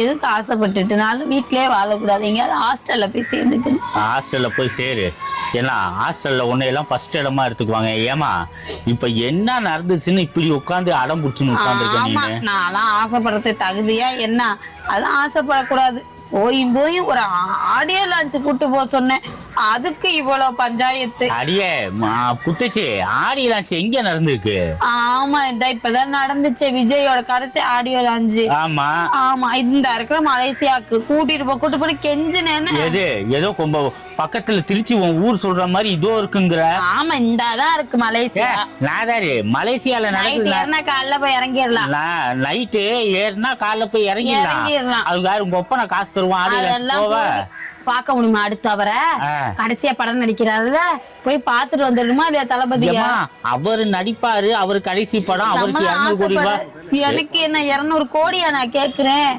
எதுக்கு ஆசைப்பட்டுட்டுனாலும் வீட்லயே வாழக்கூடாது, எங்கேயாவது ஹாஸ்டல்ல போய் சேர்ந்துக்கணும். ஹாஸ்டல்ல போய் சேரு. ஏன்னா ஹாஸ்டல்ல உன்னையெல்லாம் ஃபர்ஸ்ட் இடமா எடுத்துக்குவாங்க. ஏமா இப்ப என்ன நடந்துச்சுன்னு இப்படி உட்காந்து அடம் பிடிச்சுன்னு உட்காந்துருக்க ஆமா, நீ? நான்லாம் ஆசைப்படுறது தகுதியா என்ன? அதெல்லாம் ஆசைப்படக்கூடாது. போய் ஒரு ஆடியோ லான்ச் கூட்டு போக சொன்னேன், அதுக்கு இவ்வளவு பஞ்சாயத்து. அடியே குச்சிச்சு, ஆடி லான்ச் எங்க நடந்திருக்கு? ஆமா, இப்பதான் நடந்துச்சு விஜயோட கடைசி ஆடியோ லான்ச். ஆமா ஆமா, இந்த இருக்கிற மலேசியாக்கு கூட்டிட்டு போய் கெஞ்சினேன்னு. எது ஏதோ பக்கத்துல திருச்சி உன் ஊர் சொல்ற மாதிரி இதோ இருக்குங்கிற? ஆமா, இந்தாதான் இருக்கு மலேசியா. நாதாரு மலேசியால நடக்குது. காலைல போய் இறங்கிடலாம். நைட்டு ஏறினா காலைல போய் இறங்கிடலாம். அது வேற உங்க ஒப்பனை காசு தருவான். பார்க்க முடியுமா அடுத்து அவரை? கடைசியா படம் நடிக்கிறாருல, போய் பாத்துட்டு வந்துடுமா இல்லையா தளபதி? அவரு நடிப்பாரு, அவரு கடைசி படம் அவருக்கு 200 கோடி. எனக்கு என்ன 200 கோடியா நான் கேக்குறேன்?